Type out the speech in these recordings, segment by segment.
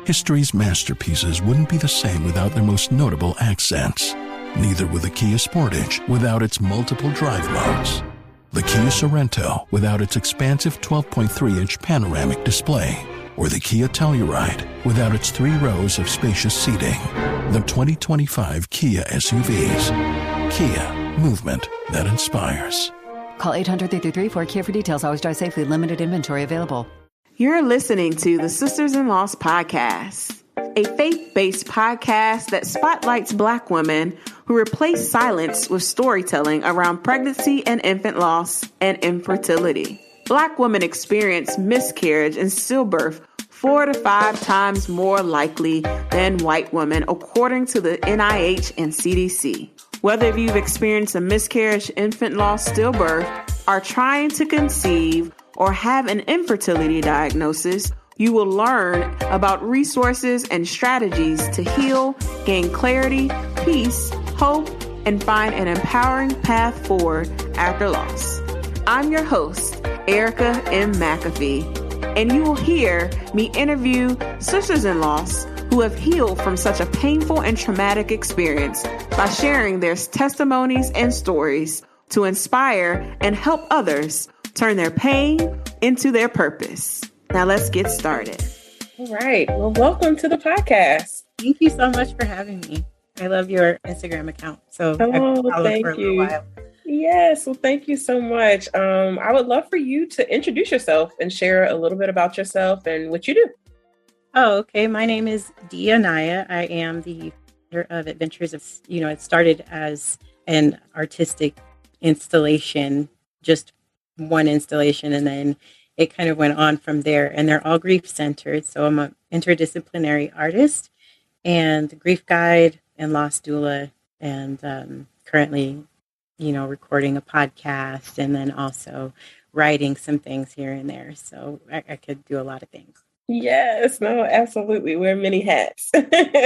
History's masterpieces wouldn't be the same without their most notable accents. Neither would the Kia Sportage without its multiple drive modes. The Kia Sorento without its expansive 12.3-inch panoramic display. Or the Kia Telluride without its 3 rows of spacious seating. The 2025 Kia SUVs. Kia, movement that inspires. Call 800-333-4KIA for details. Always drive safely. Limited inventory available. You're listening to the Sisters-in-Laws podcast, a faith-based podcast that spotlights Black women who replace silence with storytelling around pregnancy and infant loss and infertility. Black women experience miscarriage and stillbirth 4 to 5 times more likely than white women, according to the NIH and CDC. Whether you've experienced a miscarriage, infant loss, stillbirth, are trying to conceive, or have an infertility diagnosis, you will learn about resources and strategies to heal, gain clarity, peace, hope, and find an empowering path forward after loss. I'm your host, Erica M. McAfee, and you will hear me interview sisters-in-laws who have healed from such a painful and traumatic experience by sharing their testimonies and stories to inspire and help others turn their pain into their purpose. Now let's get started. All right. Well, welcome to the podcast. Thank you so much for having me. I love your Instagram account. So I've followed for a little while. Yes. Well, thank you so much. I would love for you to introduce yourself and share a little bit about yourself and what you do. Oh, okay. My name is Anaya. I am the founder of Adventures of, it started as an artistic installation, just one installation, and then it kind of went on from there, and they're all grief centered. So I'm an interdisciplinary artist and grief guide and loss doula, and currently, recording a podcast and then also writing some things here and there. So I could do a lot of things. Yes, no, absolutely. Wear many hats.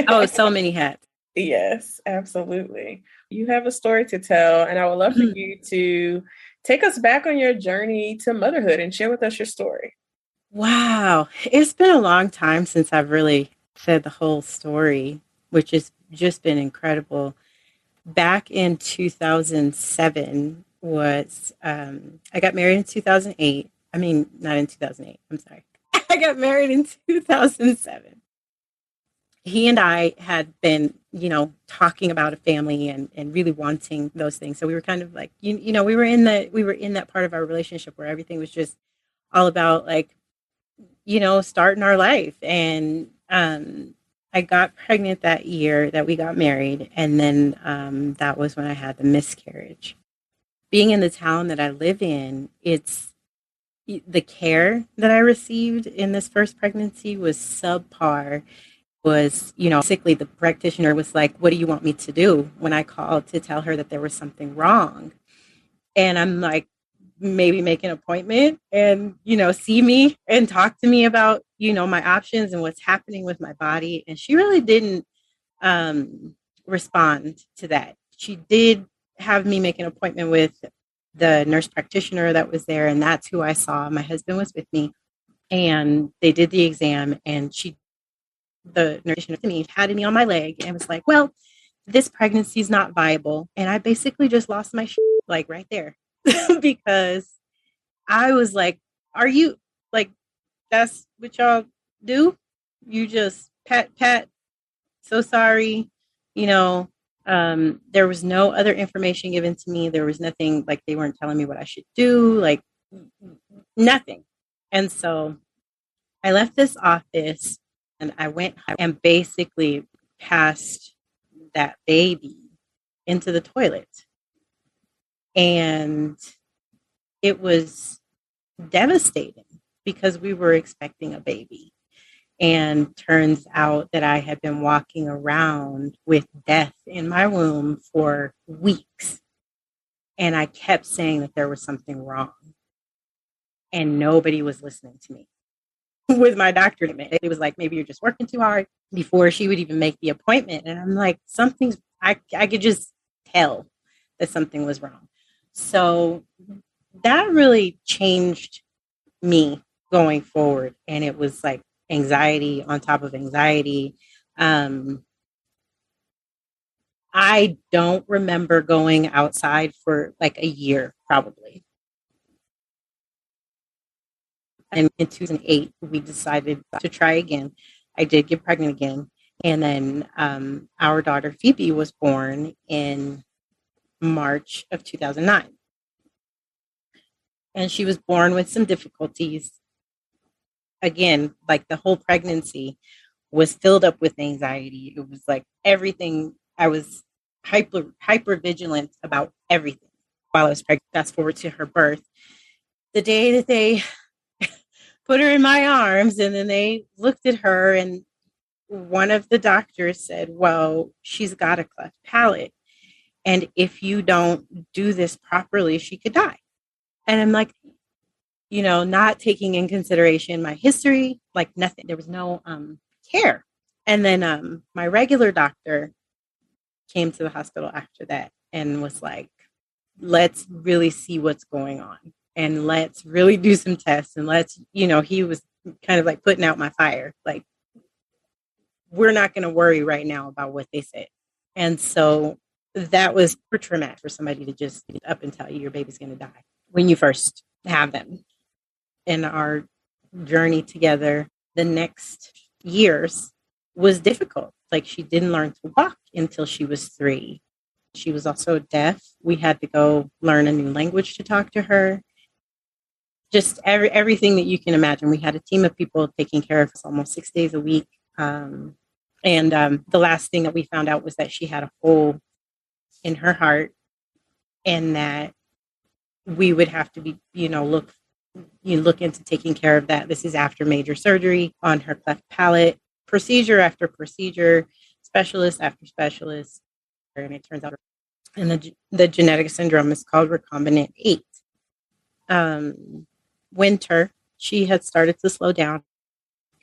Oh, so many hats. Yes, absolutely. You have a story to tell, and I would love for you to take us back on your journey to motherhood and share with us your story. Wow. It's been a long time since I've really said the whole story, which has just been incredible. Back in 2007 was, I got married in 2008. I mean, not in 2008. I'm sorry. I got married in 2007. He and I had been, talking about a family and really wanting those things. So we were kind of like, we were in that part of our relationship where everything was just all about starting our life. And I got pregnant that year that we got married. And then that was when I had the miscarriage. Being in the town that I live in, the care that I received in this first pregnancy was subpar. Basically the practitioner was like, what do you want me to do, when I called to tell her that there was something wrong? And I'm like, maybe make an appointment and, see me and talk to me about, my options and what's happening with my body. And she really didn't respond to that. She did have me make an appointment with the nurse practitioner that was there. And that's who I saw. My husband was with me, and they did the exam, and the nurse to me patted me on my leg and was like, well, this pregnancy is not viable. And I basically just lost my shit, right there. Because I was like, are you that's what y'all do? You just pat, so sorry. There was no other information given to me. There was nothing, they weren't telling me what I should do, nothing. And so I left this office and I went and basically passed that baby into the toilet. And it was devastating because we were expecting a baby. And turns out that I had been walking around with death in my womb for weeks. And I kept saying that there was something wrong. And nobody was listening to me. With my doctor, it was like, maybe you're just working too hard, before she would even make the appointment. And I'm like, I could just tell that something was wrong. So that really changed me going forward. And it was anxiety on top of anxiety. I don't remember going outside for like a year, probably. And in 2008, we decided to try again. I did get pregnant again. And then our daughter, Phoebe, was born in March of 2009. And she was born with some difficulties. Again, like the whole pregnancy was filled up with anxiety. It was like everything. I was hyper vigilant about everything while I was pregnant. Fast forward to her birth. The day that they put her in my arms, and then they looked at her, and one of the doctors said, well, she's got a cleft palate. And if you don't do this properly, she could die. And I'm like, not taking in consideration my history, like nothing. There was no care. And then my regular doctor came to the hospital after that and was like, let's really see what's going on. And let's really do some tests. And he was kind of like putting out my fire. Like, we're not going to worry right now about what they said. And so that was for traumatic for somebody to just get up and tell you your baby's going to die when you first have them. In our journey together, the next years was difficult. Like, she didn't learn to walk until she was 3. She was also deaf. We had to go learn a new language to talk to her. Just everything that you can imagine. We had a team of people taking care of us almost 6 days a week. And the last thing that we found out was that she had a hole in her heart, and that we would have to be, look into taking care of that. This is after major surgery on her cleft palate, procedure after procedure, specialist after specialist. And it turns out, and the genetic syndrome is called recombinant 8. Winter, she had started to slow down.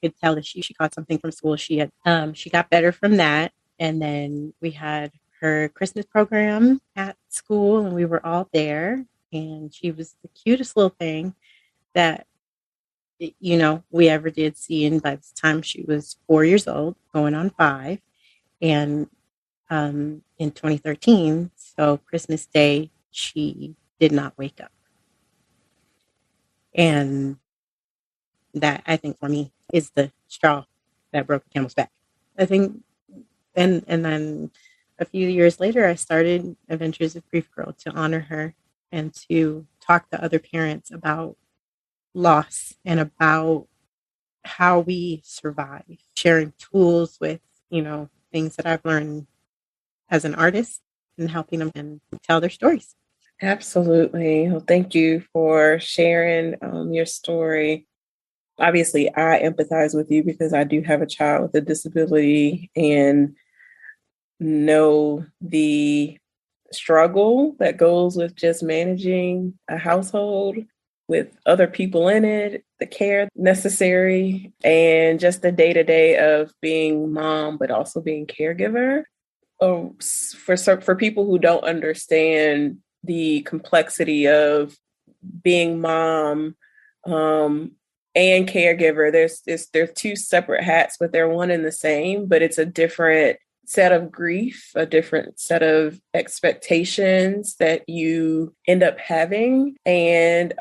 Could tell that she caught something from school. She got better from that. And then we had her Christmas program at school, and we were all there. And she was the cutest little thing that, we ever did see. And by the time she was 4 years old, going on 5, and in 2013, so Christmas Day, she did not wake up. And that, I think, for me, is the straw that broke the camel's back. I think, and then a few years later, I started Adventures of Grief Girl to honor her and to talk to other parents about loss and about how we survive, sharing tools with, things that I've learned as an artist and helping them and tell their stories. Absolutely. Well, thank you for sharing your story. Obviously, I empathize with you because I do have a child with a disability and know the struggle that goes with just managing a household with other people in it, the care necessary, and just the day-to-day of being mom, but also being caregiver. For people who don't understand the complexity of being mom and caregiver, there's 2 separate hats, but they're one and the same, but it's a different set of grief, a different set of expectations that you end up having. And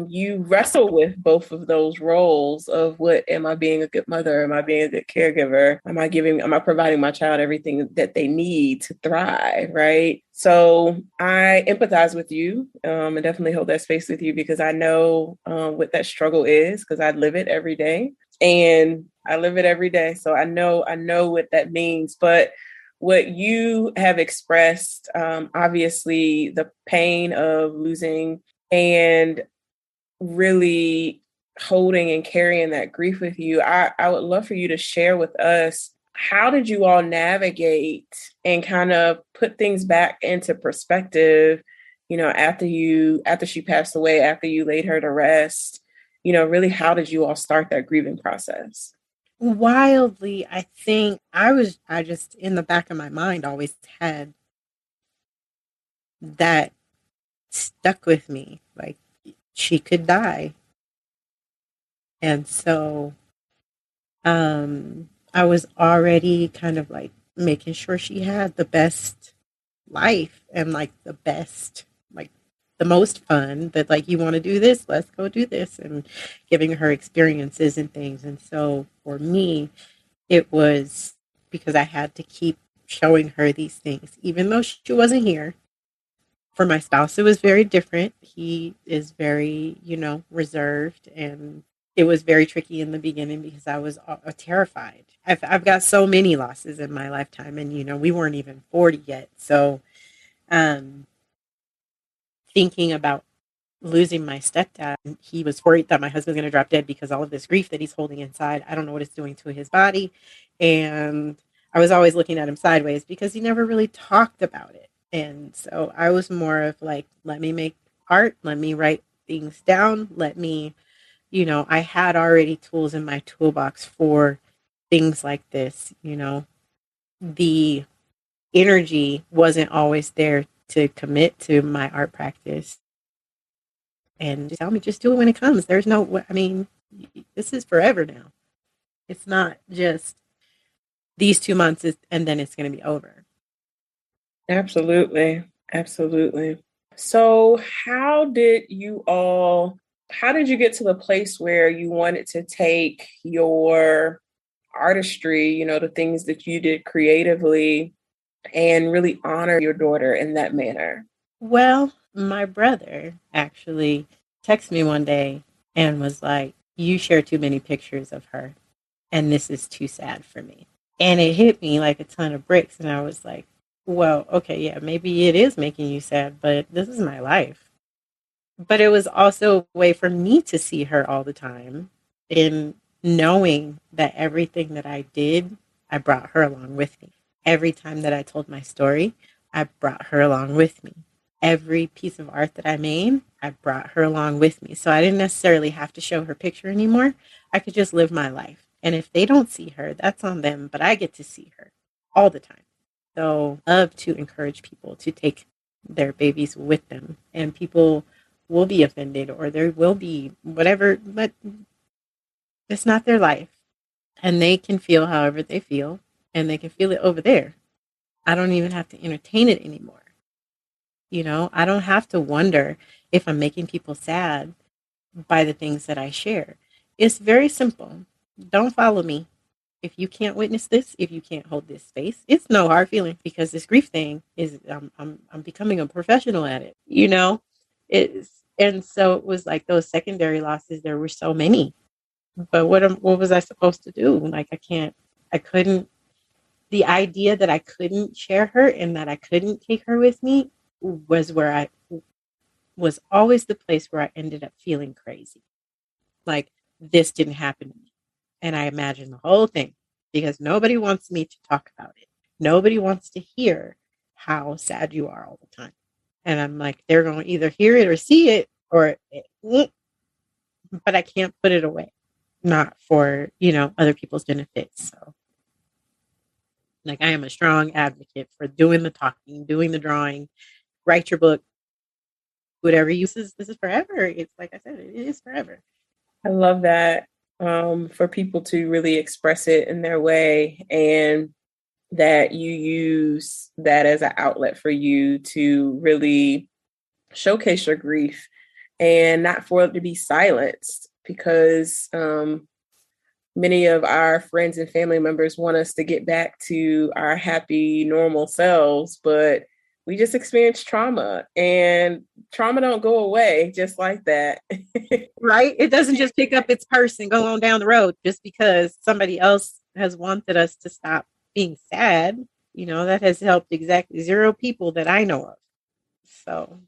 you wrestle with both of those roles of am I being a good mother? Am I being a good caregiver? Am I providing my child everything that they need to thrive? Right. So I empathize with you and definitely hold that space with you, because I know what that struggle is, because I live it every day. And I live it every day. So I know what that means. But what you have expressed, obviously the pain of losing and really holding and carrying that grief with you, I would love for you to share with us, how did you all navigate and kind of put things back into perspective, after she passed away, after you laid her to rest? Really, how did you all start that grieving process? Wildly, I think I just, in the back of my mind, always had that stuck with me. Like, she could die. And so I was already kind of like making sure she had the best life and like the best, like the most fun that like, you want to do this, let's go do this, and giving her experiences and things. And so for me, it was because I had to keep showing her these things, even though she wasn't here. For my spouse, it was very different. He is very, reserved, and it was very tricky in the beginning because I was terrified. I've got so many losses in my lifetime, and we weren't even 40 yet. So, um, thinking about losing my stepdad, he was worried that my husband's going to drop dead because all of this grief that he's holding inside. I don't know what it's doing to his body, and I was always looking at him sideways because he never really talked about it. And so I was more of like, let me make art, let me write things down, let me, I had already tools in my toolbox for things like this. The energy wasn't always there to commit to my art practice. And just tell me, just do it when it comes. There's no, I mean, this is forever now. It's not just these 2 months and then it's going to be over. Absolutely. Absolutely. So how did you get to the place where you wanted to take your artistry, the things that you did creatively, and really honor your daughter in that manner? Well, my brother actually texted me one day and was like, you share too many pictures of her, and this is too sad for me. And it hit me like a ton of bricks. And I was like, well, okay, yeah, maybe it is making you sad, but this is my life. But it was also a way for me to see her all the time, in knowing that everything that I did, I brought her along with me. Every time that I told my story, I brought her along with me. Every piece of art that I made, I brought her along with me. So I didn't necessarily have to show her picture anymore. I could just live my life. And if they don't see her, that's on them, but I get to see her all the time. So I love to encourage people to take their babies with them, and people will be offended or there will be whatever, but it's not their life. And they can feel however they feel, and they can feel it over there. I don't even have to entertain it anymore. I don't have to wonder if I'm making people sad by the things that I share. It's very simple. Don't follow me. If you can't witness this, if you can't hold this space, it's no hard feeling, because this grief thing is, I'm becoming a professional at it. It's, and so it was like those secondary losses. There were so many, but what was I supposed to do? Like, I couldn't. The idea that I couldn't share her and that I couldn't take her with me was where I was always the place where I ended up feeling crazy. Like, this didn't happen to me. And I imagined the whole thing because nobody wants me to talk about it. Nobody wants to hear how sad you are all the time. And I'm like, they're going to either hear it or see it, but I can't put it away. Not for, other people's benefits. So, like, I am a strong advocate for doing the talking, doing the drawing, write your book, whatever you, this is forever. It's like I said, it is forever. I love that, for people to really express it in their way, and that you use that as an outlet for you to really showcase your grief and not for it to be silenced, because many of our friends and family members want us to get back to our happy, normal selves, but we just experienced trauma, and trauma don't go away just like that. Right? It doesn't just pick up its purse and go on down the road just because somebody else has wanted us to stop being sad. That has helped exactly 0 people that I know of. So,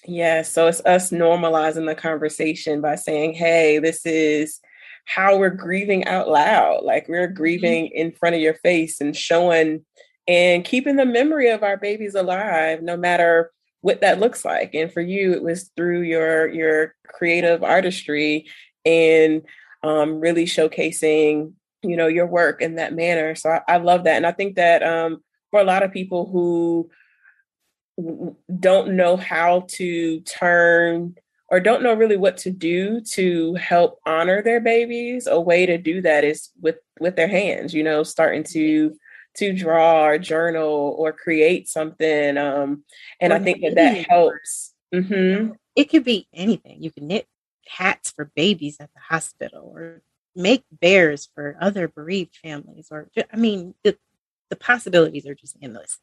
yeah, so it's us normalizing the conversation by saying, hey, this is how we're grieving out loud. Like, we're grieving in front of your face and showing and keeping the memory of our babies alive, no matter what that looks like. And for you, it was through your creative artistry and really showcasing, your work in that manner. So I love that. And I think that for a lot of people who don't know how to turn or don't know really what to do to help honor their babies, a way to do that is with their hands, starting to draw or journal or create something. And Or I think that knitting. helps. Mm-hmm. It could be anything. You can knit hats for babies at the hospital, or make bears for other bereaved families, or I mean, the possibilities are just endless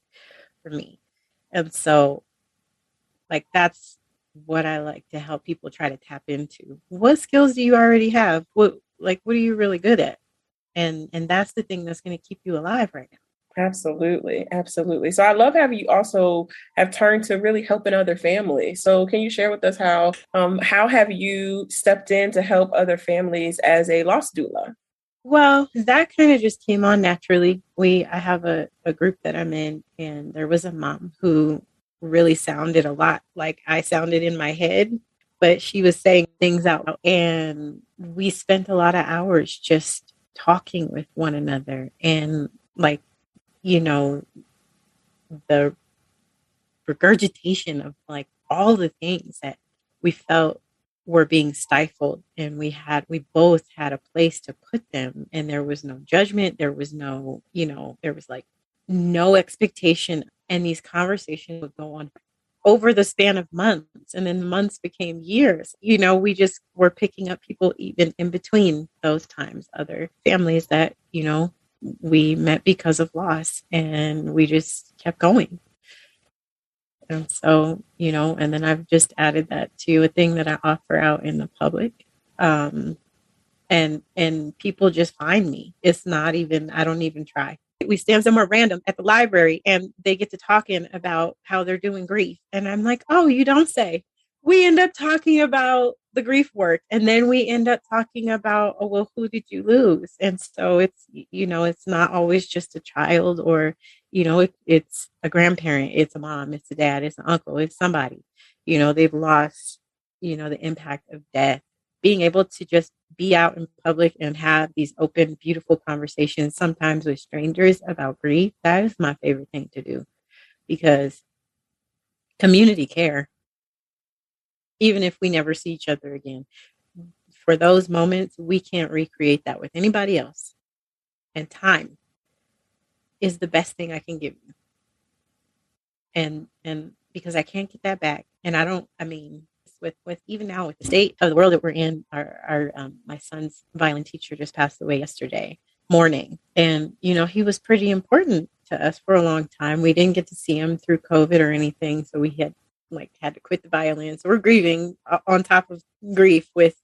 for me. And so, like, that's what I like to help people try to tap into. What skills do you already have? What are you really good at? And that's the thing that's going to keep you alive right now. Absolutely. Absolutely. So I love how you also have turned to really helping other families. So can you share with us how have you stepped in to help other families as a loss doula? Well, that kind of just came on naturally. I have a group that I'm in, and there was a mom who really sounded a lot like I sounded in my head, but she was saying things out loud. And we spent a lot of hours just talking with one another, and like, the regurgitation of like all the things that we felt were being stifled, and we both had a place to put them, and there was no judgment, there was no, there was like no expectation, and these conversations would go on over the span of months, and then the months became years. We just were picking up people even in between those times, other families that we met because of loss, and we just kept going. And so, and then I've just added that to a thing that I offer out in the public. And people just find me. It's not even, I don't even try. We stand somewhere random at the library, and they get to talking about how they're doing grief. And I'm like, oh, you don't say. We end up talking about the grief work. And then we end up talking about, oh, well, who did you lose? And so it's not always just a child, or, it's a grandparent, it's a mom, it's a dad, it's an uncle, it's somebody, they've lost, the impact of death. Being able to just be out in public and have these open, beautiful conversations, sometimes with strangers, about grief, that is my favorite thing to do, because community care, even if we never see each other again, for those moments, we can't recreate that with anybody else. And time is the best thing I can give you. And because I can't get that back. And with even now, with the state of the world that we're in, our my son's violin teacher just passed away yesterday morning, and he was pretty important to us for a long time. We didn't get to see him through COVID or anything, so we had to quit the violin. So we're grieving on top of grief with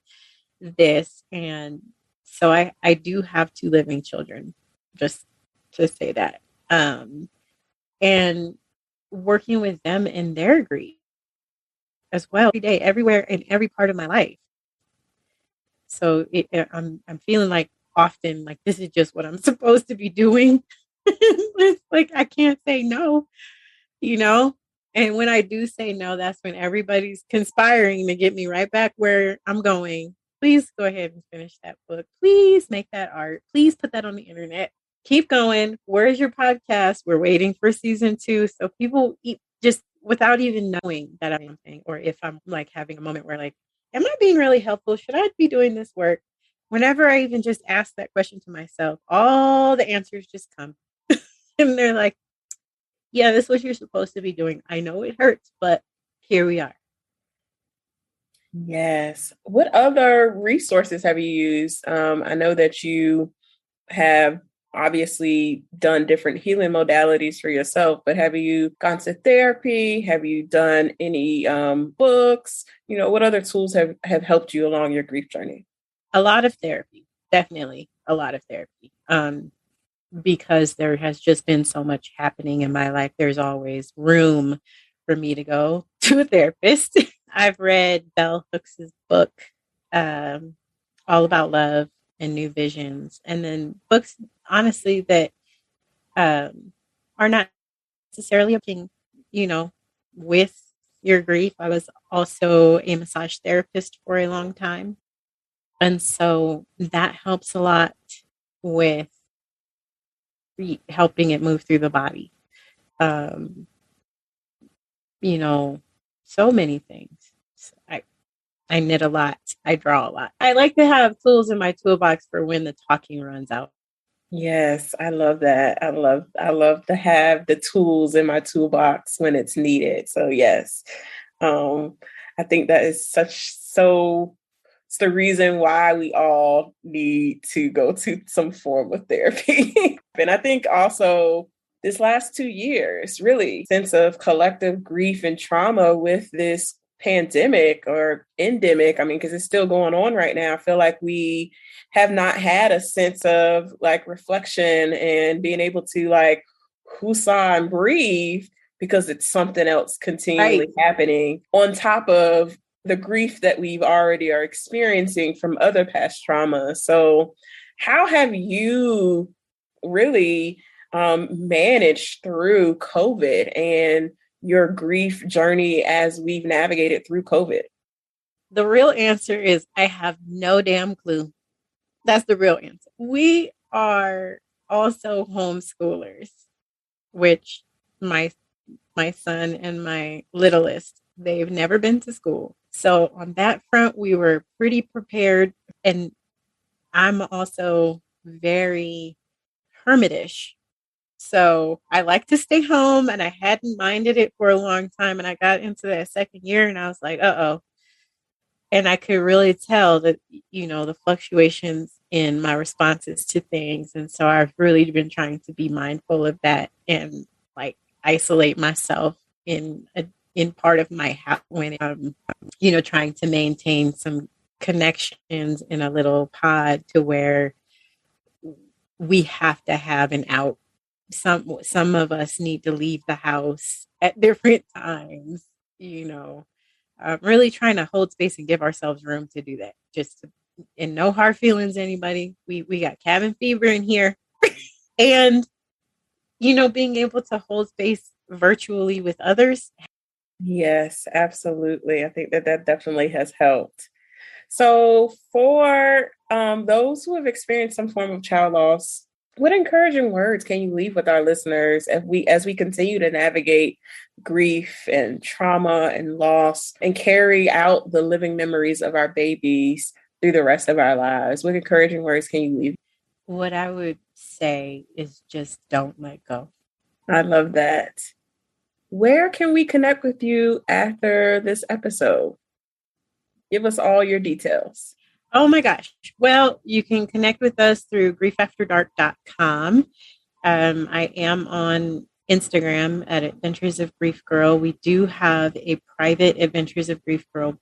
this, and so I do have 2 living children, just to say that, and working with them in their grief as well, every day, everywhere, in every part of my life. So I'm feeling like often like this is just what I'm supposed to be doing. It's like I can't say no, And when I do say no, that's when everybody's conspiring to get me right back where I'm going. Please go ahead and finish that book. Please make that art. Please put that on the internet. Keep going. Where's your podcast? We're waiting for season 2. So people just without even knowing that I'm something, or if I'm like having a moment where like, am I being really helpful? Should I be doing this work? Whenever I even just ask that question to myself, all the answers just come. And they're like, yeah, this is what you're supposed to be doing. I know it hurts, but here we are. Yes. What other resources have you used? I know that you have obviously done different healing modalities for yourself, but have you gone to therapy? Have you done any books? What other tools have helped you along your grief journey? A lot of therapy, definitely a lot of therapy. Because there has just been so much happening in my life. There's always room for me to go to a therapist. I've read Bell Hooks' book, All About Love and New Visions, and then books, honestly, that are not necessarily working, with your grief. I was also a massage therapist for a long time. And so that helps a lot with helping it move through the body. So many things. I knit a lot. I draw a lot. I like to have tools in my toolbox for when the talking runs out. Yes, I love that. I love to have the tools in my toolbox when it's needed. So yes. I think that is it's the reason why we all need to go to some form of therapy. And I think also this last 2 years, really, sense of collective grief and trauma with this pandemic or endemic. I mean, because it's still going on right now. I feel like we have not had a sense of like reflection and being able to like whoosah and breathe because it's something else continually happening on top of the grief that we've already are experiencing from other past trauma. So how have you really managed through COVID and your grief journey as we've navigated through COVID? The real answer is I have no damn clue. That's the real answer. We are also homeschoolers, which my son and my littlest, they've never been to school. So on that front, we were pretty prepared. And I'm also very hermitish. So I like to stay home, and I hadn't minded it for a long time. And I got into that second year and I was like, uh-oh. And I could really tell that, the fluctuations in my responses to things. And so I've really been trying to be mindful of that and like isolate myself in part of my house when I'm, trying to maintain some connections in a little pod to where we have to have an out. Some of us need to leave the house at different times, really trying to hold space and give ourselves room to do that. And no hard feelings, anybody. We got cabin fever in here. And, being able to hold space virtually with others. Yes, absolutely. I think that definitely has helped. So for those who have experienced some form of child loss, what encouraging words can you leave with our listeners as we continue to navigate grief and trauma and loss and carry out the living memories of our babies through the rest of our lives? What encouraging words can you leave? What I would say is just don't let go. I love that. Where can we connect with you after this episode? Give us all your details. Oh my gosh. Well, you can connect with us through griefafterdark.com. I am on Instagram at Adventures of Grief Girl. We do have a private Adventures of Grief Girl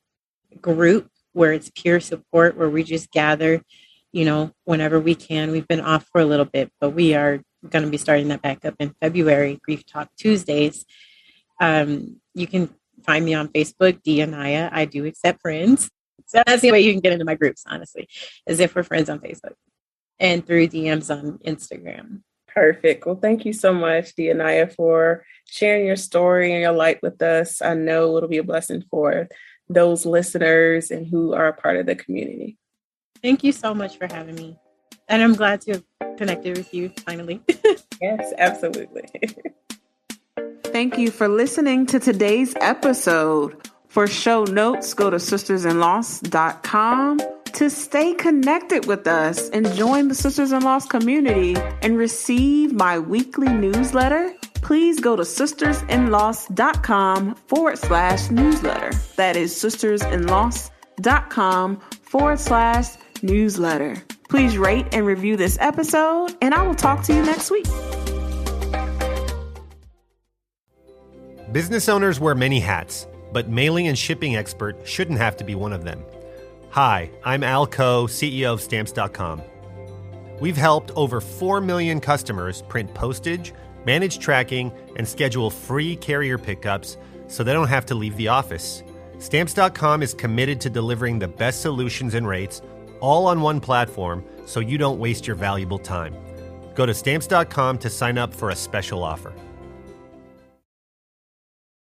group where it's peer support, where we just gather, whenever we can. We've been off for a little bit, but we are going to be starting that back up in February, Grief Talk Tuesdays. You can find me on Facebook, Anaya. I do accept friends. So that's the way you can get into my groups, honestly, as if we're friends on Facebook and through DMs on Instagram. Perfect. Well, thank you so much, Anaya, for sharing your story and your light with us. I know it'll be a blessing for those listeners and who are a part of the community. Thank you so much for having me. And I'm glad to have connected with you finally. Yes, absolutely. Thank you for listening to today's episode. For show notes, go to sistersinloss.com. To stay connected with us and join the Sisters in Loss community and receive my weekly newsletter, please go to sistersinloss.com/newsletter. That is sistersinloss.com/newsletter. Please rate and review this episode, and I will talk to you next week. Business owners wear many hats, but mailing and shipping expert shouldn't have to be one of them. Hi, I'm Al Coe, CEO of Stamps.com. We've helped over 4 million customers print postage, manage tracking, and schedule free carrier pickups so they don't have to leave the office. Stamps.com is committed to delivering the best solutions and rates all on one platform so you don't waste your valuable time. Go to Stamps.com to sign up for a special offer.